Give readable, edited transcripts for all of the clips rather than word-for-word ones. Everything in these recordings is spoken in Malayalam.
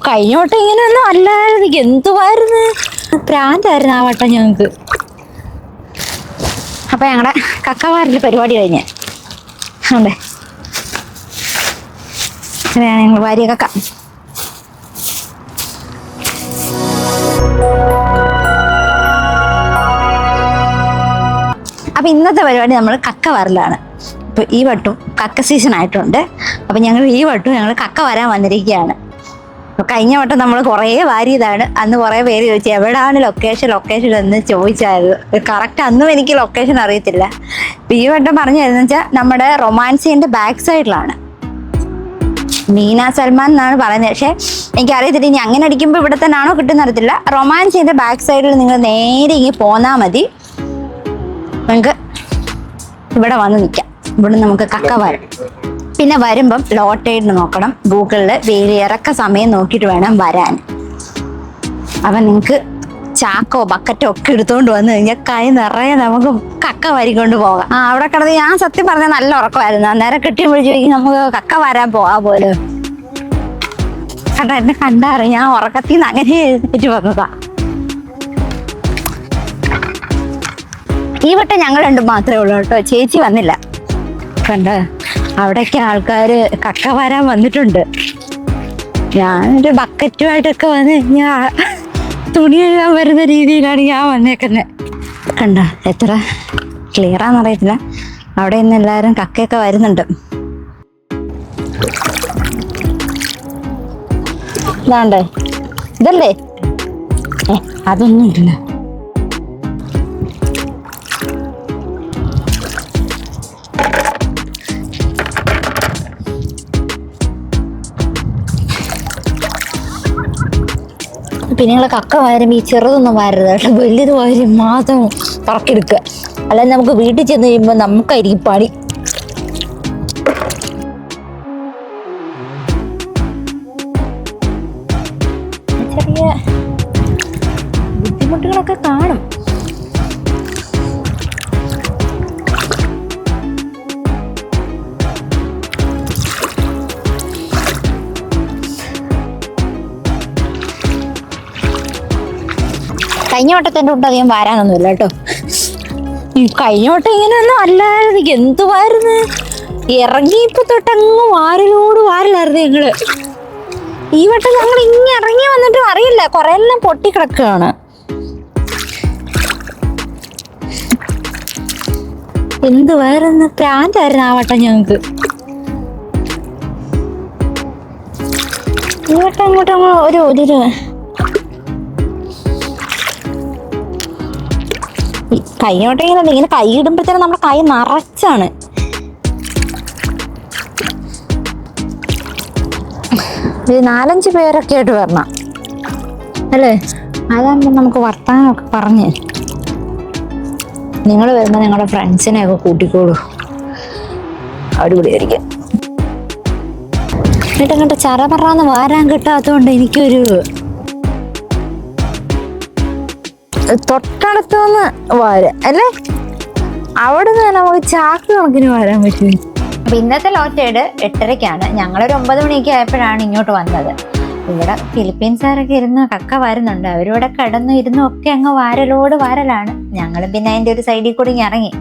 കഴിഞ്ഞ വട്ടം ഇങ്ങനെയൊന്നും അല്ലായിരുന്നു. എന്തുവായിരുന്നു, പ്രാന്തായിരുന്നു ആ വട്ടം ഞങ്ങക്ക്. അപ്പൊ ഞങ്ങളുടെ കക്കവാറിന്റെ പരിപാടി കഴിഞ്ഞ് ഉണ്ട്. അങ്ങനെയാണ് ഞങ്ങൾ വാരിയ കക്ക. അപ്പൊ ഇന്നത്തെ പരിപാടി നമ്മൾ കക്ക വരലാണ്. ഇപ്പൊ ഈ വട്ടം കക്ക സീസൺ ആയിട്ടുണ്ട്. അപ്പൊ ഞങ്ങൾ ഈ വട്ടം ഞങ്ങൾ കക്ക വരാൻ വന്നിരിക്കുകയാണ്. കഴിഞ്ഞ വട്ടം നമ്മൾ കുറേ വാരിയതാണ്. അന്ന് കുറേ പേര് ചോദിച്ചു എവിടെയാണ് ലൊക്കേഷൻ എന്ന് ചോദിച്ചായിരുന്നു. കറക്റ്റ് അന്നും എനിക്ക് ലൊക്കേഷൻ അറിയത്തില്ല. ഇപ്പം ഈ വട്ടം പറഞ്ഞു തരുന്നത് വെച്ചാൽ നമ്മുടെ റൊമാൻസിന്റെ ബാക്ക് സൈഡിലാണ്. മീന സൽമാൻ എന്നാണ് പറയുന്നത്. പക്ഷെ എനിക്കറിയത്തില്ല ഇനി അങ്ങനെ അടിക്കുമ്പോൾ ഇവിടെ തന്നെ ആണോ കിട്ടുന്ന അറിയത്തില്ല. റൊമാൻസിന്റെ ബാക്ക് സൈഡിൽ നിങ്ങൾ നേരെ ഇങ്ങനെ പോന്നാൽ മതി. നിങ്ങൾക്ക് ഇവിടെ വന്ന് നിൽക്കാം. ഇവിടെ നമുക്ക് കക്ക വരാം. പിന്നെ വരുമ്പം ലോട്ടേഡ് നോക്കണം. ഗൂഗിളിൽ ഇറക്ക സമയം നോക്കിയിട്ട് വേണം വരാൻ. അപ്പം നിങ്ങൾക്ക് ചാക്കോ ബക്കറ്റോ ഒക്കെ എടുത്തുകൊണ്ട് വന്നു കഴിഞ്ഞാൽ കൈ നിറയെ നമുക്ക് കക്ക വരിക്കൊണ്ട് പോകാം. അവിടെ കിടന്ന് ഞാൻ സത്യം പറഞ്ഞാൽ നല്ല ഉറക്കമായിരുന്നു. അന്നേരം കെട്ടിയും വിളിച്ചു നമുക്ക് കക്ക വരാൻ പോകാൻ പോലും. കണ്ട എന്നെ കണ്ടാറ് ഞാൻ ഉറക്കത്തിൽ നിന്ന് അങ്ങനെ എഴുന്നേറ്റ് വന്നതാ. ഈ വട്ടം ഞങ്ങൾ രണ്ടും മാത്രമേ ഉള്ളൂ കേട്ടോ. ചേച്ചി വന്നില്ല. കണ്ട അവിടേക്ക് ആൾക്കാർ കക്ക വരാൻ വന്നിട്ടുണ്ട്. ഞാനൊരു ബക്കറ്റുമായിട്ടൊക്കെ വന്ന് കഴിഞ്ഞാൽ തുണി കഴുകാൻ വരുന്ന രീതിയിലാണ് ഞാൻ വന്നേക്കുന്നത്. കണ്ട എത്ര ക്ലിയറാന്ന് അറിയത്തില്ല. അവിടെ ഇന്ന് എല്ലാവരും കക്കയൊക്കെ വരുന്നുണ്ട്. ഇതാണ്ടേ ഇതല്ലേ? അതൊന്നും ഇല്ല. പിന്നെ നിങ്ങൾ കക്ക വാരുമ്പോൾ ഈ ചെറുതൊന്നും വാരരുത് കേട്ടോ. വലിയത് വാരി മാത്രം പറക്കെടുക്കുക. അല്ലാതെ നമുക്ക് വീട്ടിൽ ചെന്ന് കഴിയുമ്പോൾ നമുക്കായിരിക്കും പണി. ചെറിയ ബുദ്ധിമുട്ടുകളൊക്കെ കാണും. കഴിഞ്ഞ വട്ടത്തിൻ്റെ കൊണ്ട് അധികം വാരാനൊന്നുമില്ല കേട്ടോ. കഴിഞ്ഞ വട്ടം ഇങ്ങനെയൊന്നും അല്ലായിരുന്നു. എന്തുവായിരുന്നു, ഇറങ്ങിയപ്പോ തൊട്ടങ്ങ് വാരലായിരുന്നു ഞങ്ങള്. ഈ വട്ടം ഞങ്ങൾ ഇങ്ങനെ ഇറങ്ങി വന്നിട്ടും അറിയില്ല, കുറെ എല്ലാം പൊട്ടിക്കിടക്കുകയാണ്. എന്തുവായിരുന്നു, പ്രാന്തായിരുന്നു ആ വട്ടം ഞങ്ങക്ക്. ഈ വട്ടം അങ്ങോട്ടും ഒരു കൈയോട്ടെങ്കിലും ഇങ്ങനെ കൈ ഇടുമ്പോഴത്തേനും നമ്മുടെ കൈ നിറച്ചാണ്. ഒരു 4-5 പേരൊക്കെ ആയിട്ട് വരണം അല്ലേ? അതാകുമ്പോൾ നമുക്ക് വർത്താനമൊക്കെ പറഞ്ഞ് നിങ്ങൾ വരുമ്പോൾ നിങ്ങളുടെ ഫ്രണ്ട്സിനെയൊക്കെ കൂട്ടിക്കോളൂ. അടിപൊളിയായിരിക്കും. എന്നിട്ട് അങ്ങോട്ട് ചറപറാന്ന് വാരാൻ കിട്ടാത്തതുകൊണ്ട് എനിക്കൊരു തൊട്ടടുത്തുനിന്ന് വാരാം അല്ലേ? അവിടെ നിന്ന് നമുക്ക് ചാക്ക് കണക്കിന് വാരാൻ പറ്റും. അപ്പൊ ഇന്നത്തെ ലോറ്റേഡ് 8:30-ക്കാണ്. ഞങ്ങളൊരു 9 മണിയൊക്കെ ആയപ്പോഴാണ് ഇങ്ങോട്ട് വന്നത്. ഇവിടെ ഫിലിപ്പീൻസുകാരൊക്കെ ഇരുന്ന് കക്ക വാരുന്നുണ്ട്. അവരിവിടെ കിടന്നു ഇരുന്നും ഒക്കെ അങ്ങ് വാരലാണ്. ഞങ്ങൾ പിന്നെ അതിന്റെ ഒരു സൈഡിൽ കൂടി ഇറങ്ങി.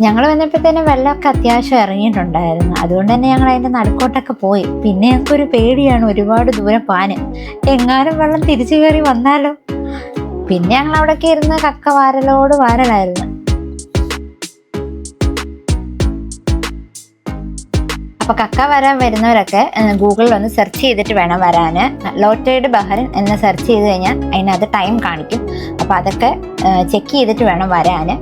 ഞങ്ങൾ വന്നപ്പോഴത്തേനും വെള്ളമൊക്കെ അത്യാവശ്യം ഇറങ്ങിയിട്ടുണ്ടായിരുന്നു. അതുകൊണ്ട് തന്നെ ഞങ്ങൾ അതിൻ്റെ നടുക്കോട്ടൊക്കെ പോയി. പിന്നെ ഞങ്ങൾക്കൊരു പേടിയാണ് ഒരുപാട് ദൂരം പാന്. എങ്ങാനും വെള്ളം തിരിച്ചു കയറി വന്നാലോ. പിന്നെ ഞങ്ങൾ അവിടെയൊക്കെ ഇരുന്ന് കക്ക വാരലായിരുന്നു. അപ്പൊ കക്ക വരാൻ വരുന്നവരൊക്കെ ഗൂഗിളിൽ ഒന്ന് സെർച്ച് ചെയ്തിട്ട് വേണം വരാന്. ലോറ്റേഡ് ബഹറിൻ എന്ന് സെർച്ച് ചെയ്ത് കഴിഞ്ഞാൽ അതിനകത്ത് ടൈം കാണിക്കും. അപ്പൊ അതൊക്കെ ചെക്ക് ചെയ്തിട്ട് വേണം വരാന്.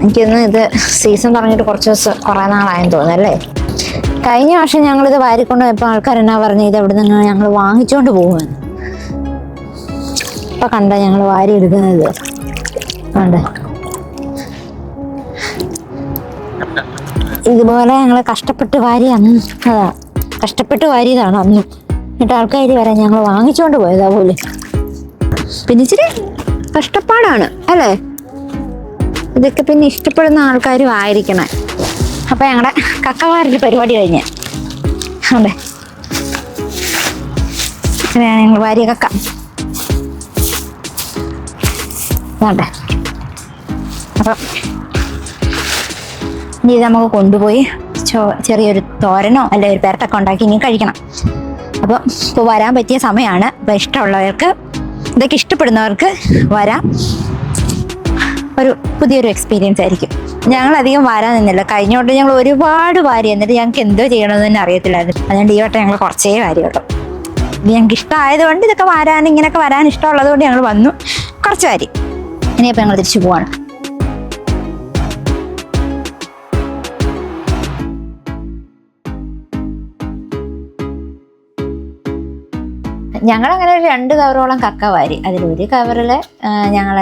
എനിക്കൊന്ന് ഇത് സീസൺ തുടങ്ങിയിട്ട് കുറേ നാളായെന്ന് തോന്നുന്നല്ലേ. കഴിഞ്ഞ വർഷം ഞങ്ങളിത് വാരിക്കൊണ്ട് പോയപ്പോൾ ആൾക്കാർ എന്നാ പറഞ്ഞു, ഇത് എവിടെ നിന്ന് ഞങ്ങൾ വാങ്ങിച്ചോണ്ട് പോകുമെന്ന്. ഇപ്പൊ കണ്ട ഞങ്ങൾ വാരി എടുക്കുന്നത് കണ്ട. ഇതുപോലെ ഞങ്ങൾ കഷ്ടപ്പെട്ട് വാരി അതാ കഷ്ടപ്പെട്ട് വാരിയതാണ് അന്നും. എന്നിട്ട് ആൾക്കാർ വരാൻ ഞങ്ങൾ വാങ്ങിച്ചുകൊണ്ട് പോയതാ പോലും. പിന്നെ ഇച്ചിരി കഷ്ടപ്പാടാണ് അല്ലേ? ഇതൊക്കെ പിന്നെ ഇഷ്ടപ്പെടുന്ന ആൾക്കാരും ആയിരിക്കണം. അപ്പൊ ഞങ്ങളുടെ കക്കവാറിന്റെ പരിപാടി കഴിഞ്ഞ് അതെ ഇങ്ങനെയാണ് ഞങ്ങൾ വാരിയ കക്ക. അതെ അപ്പം ഇനി ഇത് നമുക്ക് കൊണ്ടുപോയി ചെറിയൊരു തോരനോ അല്ലെ ഒരു പെരട്ടൊക്കെ ഉണ്ടാക്കി ഇനി കഴിക്കണം. അപ്പോൾ ഇപ്പോൾ വരാൻ പറ്റിയ സമയമാണ്. അപ്പോൾ ഇഷ്ടമുള്ളവർക്ക്, ഇതൊക്കെ ഇഷ്ടപ്പെടുന്നവർക്ക് വരാം. ഒരു പുതിയൊരു എക്സ്പീരിയൻസ് ആയിരിക്കും. ഞങ്ങൾ അധികം വരാൻ നിന്നില്ല. കഴിഞ്ഞ വട്ടം ഞങ്ങൾ ഒരുപാട് വാരി, എന്നിട്ട് ഞങ്ങൾക്ക് എന്തോ ചെയ്യണമെന്ന് തന്നെ അറിയത്തില്ലായിരുന്നു. അതുകൊണ്ട് ഈ വട്ടം ഞങ്ങൾ കുറച്ചേ വാരിയുള്ളൂ. ഇത് ഞങ്ങൾക്ക് ഇഷ്ടമായതുകൊണ്ട്, ഇതൊക്കെ വരാൻ ഇങ്ങനെയൊക്കെ വരാൻ ഇഷ്ടമുള്ളത് കൊണ്ട് ഞങ്ങൾ വന്നു, കുറച്ച് വാരി. ഇനിയപ്പോൾ ഞങ്ങൾ തിരിച്ചു പോവാണ്. ഞങ്ങളങ്ങനെ ഒരു 2 കവറോളം കക്ക വാരി. അതിലൊരു കവറിൽ ഞങ്ങൾ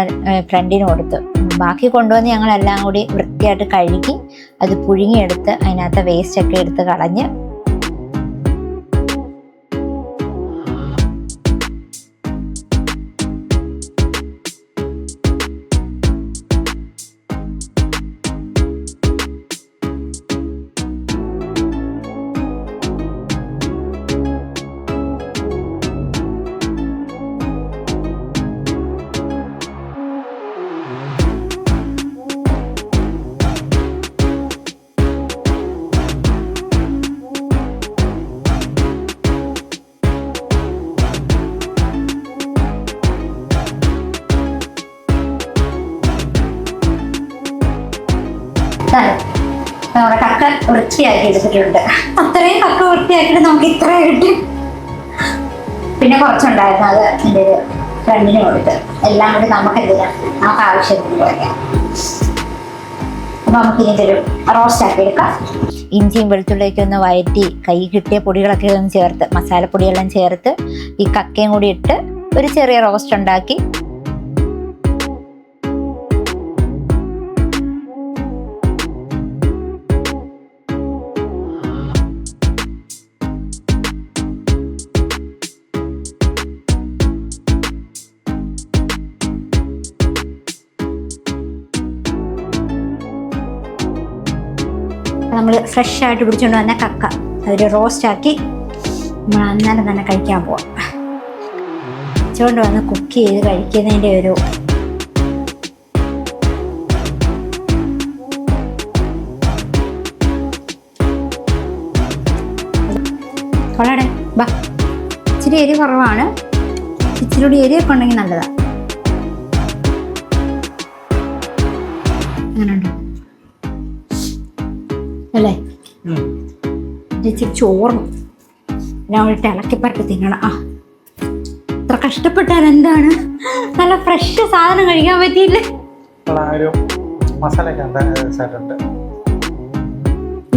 ഫ്രണ്ടിന് കൊടുത്തു. ബാക്കി കൊണ്ടുവന്ന് ഞങ്ങളെല്ലാം കൂടി വൃത്തിയായിട്ട് കഴുകി അത് പുഴുങ്ങിയെടുത്ത് അതിനകത്ത് വേസ്റ്റൊക്കെ എടുത്ത് കളഞ്ഞ് നമ്മുടെ കക്ക വൃത്തിയാക്കി എടുത്തിട്ടുണ്ട്. അത്രയും കക്ക വൃത്തിയാക്കിയിട്ട് നമുക്ക് ഇത്ര കിട്ടും. പിന്നെ കുറച്ചുണ്ടായിരുന്നു, അത് എൻ്റെ ഒരു ഫ്രണ്ടിന് കൊടുത്ത്. എല്ലാം കൂടി നമുക്ക് എന്തിനാണ് നമുക്ക് ആവശ്യത്തിന് കുറയ്ക്കാം. അപ്പൊ നമുക്ക് ഇതിൻ്റെ ഒരു റോസ്റ്റ് ആക്കി എടുക്കാം. ഇഞ്ചിയും വെളുത്തുള്ളിയൊക്കെ ഒന്ന് വഴറ്റി കൈ കിട്ടിയ പൊടികളൊക്കെ ഒന്ന് ചേർത്ത്, മസാലപ്പൊടിയെല്ലാം ചേർത്ത് ഈ കക്കയും കൂടി ഇട്ട് ഒരു ചെറിയ റോസ്റ്റ് ഉണ്ടാക്കി നമ്മൾ ഫ്രഷ് ആയിട്ട് പിടിച്ചുകൊണ്ട് വന്ന കക്ക അതൊരു റോസ്റ്റാക്കി നമ്മൾ അന്നേരം തന്നെ കഴിക്കാൻ പോവാം. പിടിച്ചുകൊണ്ട് വന്ന് കുക്ക് ചെയ്ത് കഴിക്കുന്നതിൻ്റെ ഒരു വളരെ ബാ. ഇച്ചിരി എരി കുറവാണ്, ഇച്ചിരി കൂടി എരിയൊക്കെ ഉണ്ടെങ്കിൽ നല്ലതാണ്. അങ്ങനെയുണ്ട് അല്ലേ? ഇച്ചിരി ചോറും ഞാൻ ഒരു ഇളക്കിപ്പരട്ട് തിന്നണം. ഇത്ര കഷ്ടപ്പെട്ടാൽ എന്താണ്, നല്ല ഫ്രഷ് സാധനം കഴിക്കാൻ പറ്റിയില്ലേ?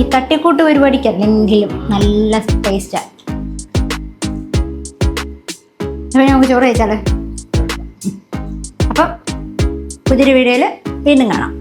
ഈ തട്ടിക്കൂട്ട് പരിപാടിക്ക് അല്ലെങ്കിലും നല്ല ടേസ്റ്റാണ്. അപ്പോൾ നമുക്ക് ചോറ് കഴിച്ചാലേ. അപ്പം പുതിയൊരു വീഡിയോയിൽ വീണ്ടും കാണാം.